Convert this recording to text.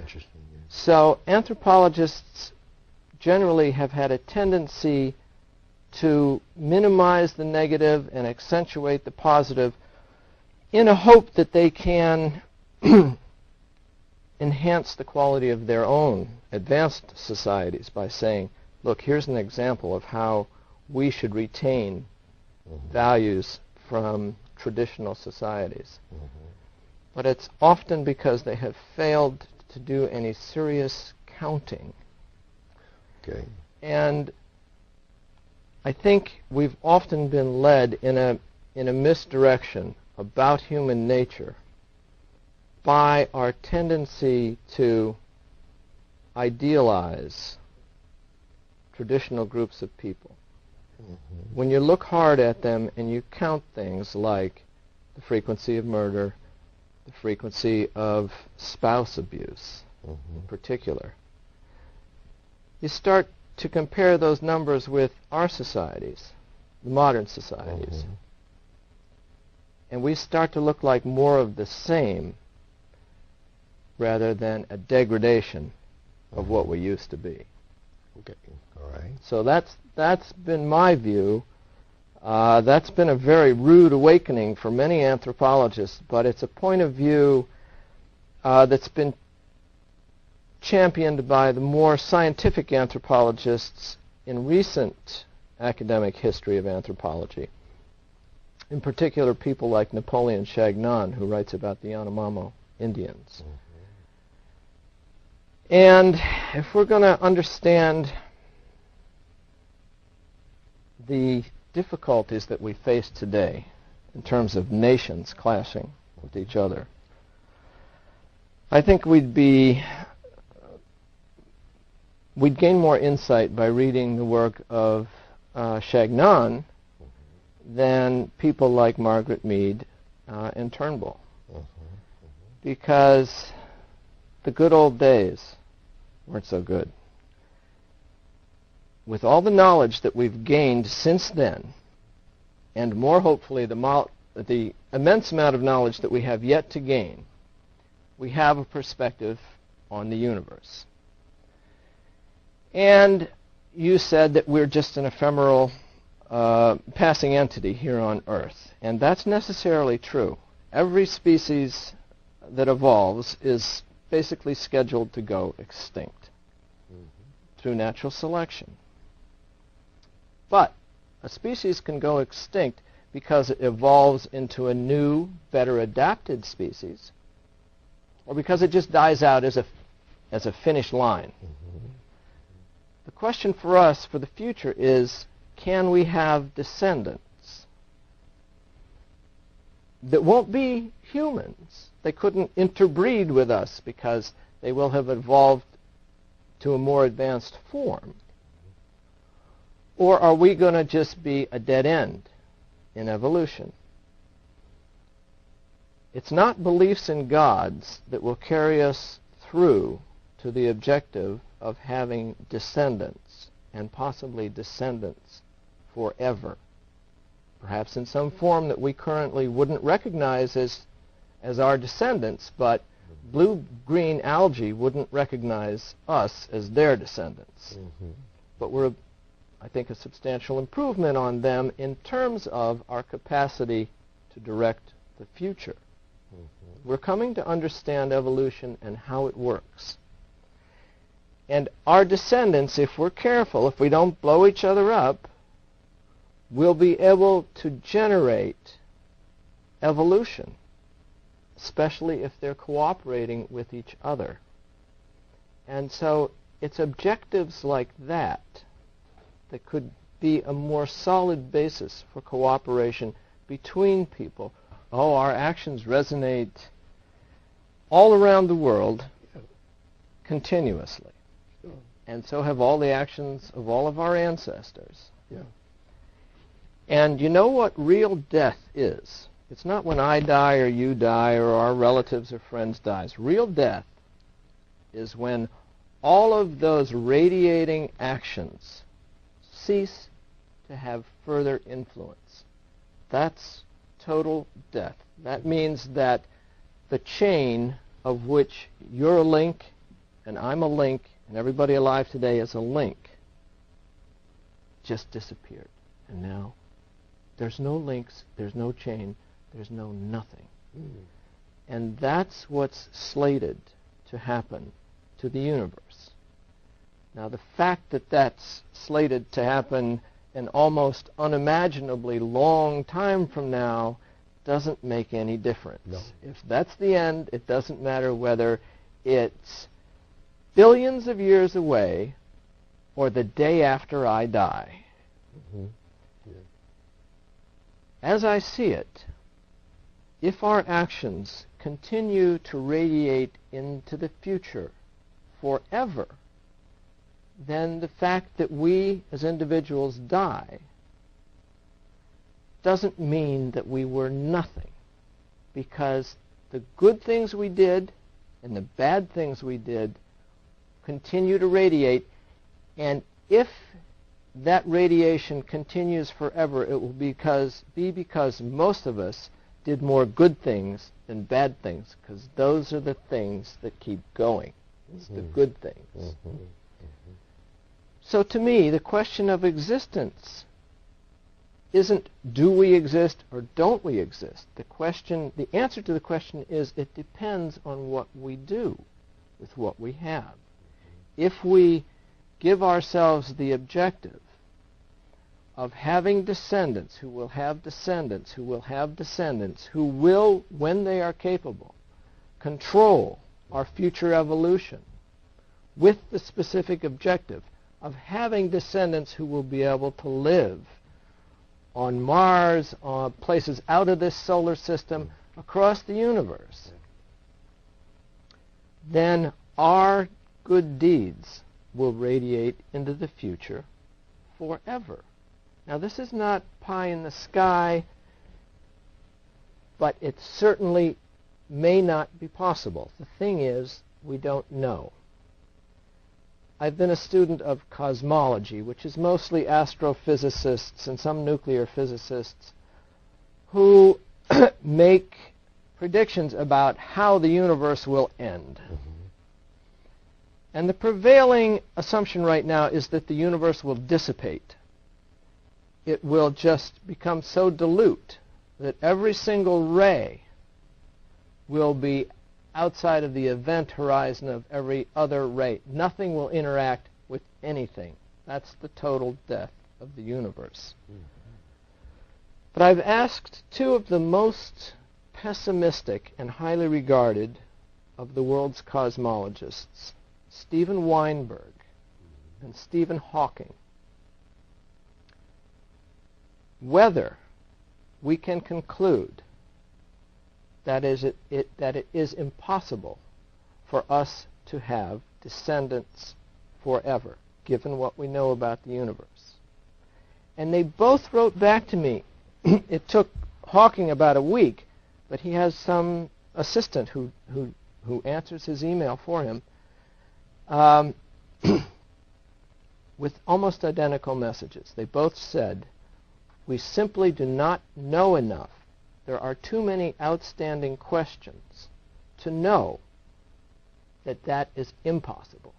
Interesting. Yeah. So anthropologists generally have had a tendency to minimize the negative and accentuate the positive in a hope that they can enhance the quality of their own advanced societies by saying, look, here's an example of how we should retain values from traditional societies. But it's often because they have failed to do any serious counting. Okay. And I think we've often been led in a misdirection about human nature by our tendency to idealize traditional groups of people. When you look hard at them and you count things like the frequency of murder, the frequency of spouse abuse in particular, you start to compare those numbers with our societies, the modern societies. And we start to look like more of the same rather than a degradation of what we used to be. Okay. All right. So that's been my view. That's been a very rude awakening for many anthropologists, but it's a point of view that's been championed by the more scientific anthropologists in recent academic history of anthropology. In particular, people like Napoleon Chagnon, who writes about the Yanomamo Indians. And if we're going to understand the difficulties that we face today in terms of nations clashing with each other, I think we'd gain more insight by reading the work of Chagnon than people like Margaret Mead and Turnbull. Because the good old days weren't so good. With all the knowledge that we've gained since then, and more hopefully the immense amount of knowledge that we have yet to gain, we have a perspective on the universe. And you said that we're just an ephemeral passing entity here on Earth, and that's necessarily true. Every species that evolves is basically scheduled to go extinct through natural selection. But a species can go extinct because it evolves into a new, better adapted species, or because it just dies out as a finish line. The question for us for the future is, can we have descendants that won't be humans? They couldn't interbreed with us because they will have evolved to a more advanced form. Or are we going to just be a dead end in evolution? It's not beliefs in gods that will carry us through to the objective of having descendants, and possibly descendants forever. Perhaps in some form that we currently wouldn't recognize as our descendants, but blue-green algae wouldn't recognize us as their descendants. But we're, I think, a substantial improvement on them in terms of our capacity to direct the future. We're coming to understand evolution and how it works. And our descendants, if we're careful, if we don't blow each other up, will be able to generate evolution, especially if they're cooperating with each other. And so it's objectives like that that could be a more solid basis for cooperation between people. Oh, our actions resonate all around the world continuously. And so have all the actions of all of our ancestors. And you know what real death is? It's not when I die or you die or our relatives or friends dies. Real death is when all of those radiating actions cease to have further influence. That's total death. That means that the chain of which you're a link and I'm a link, and everybody alive today is a link, just disappeared. And now there's no links, there's no chain, there's no nothing. And that's what's slated to happen to the universe. Now, the fact that that's slated to happen an almost unimaginably long time from now doesn't make any difference. No. If that's the end, it doesn't matter whether it's billions of years away or the day after I die. Mm-hmm. Yeah. As I see it, if our actions continue to radiate into the future forever, then the fact that we as individuals die doesn't mean that we were nothing, because the good things we did and the bad things we did continue to radiate, and if that radiation continues forever, it will be because most of us did more good things than bad things, because those are the things that keep going. It's the good things. Mm-hmm. So to me, the question of existence isn't do we exist or don't we exist. The answer to the question is it depends on what we do with what we have. If we give ourselves the objective of having descendants who will have descendants who will have descendants who will, when they are capable, control our future evolution with the specific objective of having descendants who will be able to live on Mars, on places out of this solar system, across the universe, then our good deeds will radiate into the future forever. Now, this is not pie in the sky, but it certainly may not be possible. The thing is, we don't know. I've been a student of cosmology, which is mostly astrophysicists and some nuclear physicists who make predictions about how the universe will end. And the prevailing assumption right now is that the universe will dissipate. It will just become so dilute that every single ray will be outside of the event horizon of every other ray. Nothing will interact with anything. That's the total death of the universe. But I've asked two of the most pessimistic and highly regarded of the world's cosmologists, Steven Weinberg and Stephen Hawking, whether we can conclude that it is impossible for us to have descendants forever, given what we know about the universe. And they both wrote back to me. It took Hawking about a week, but he has some assistant who answers his email for him with almost identical messages. They both said, we simply do not know enough. There are too many outstanding questions to know that that is impossible.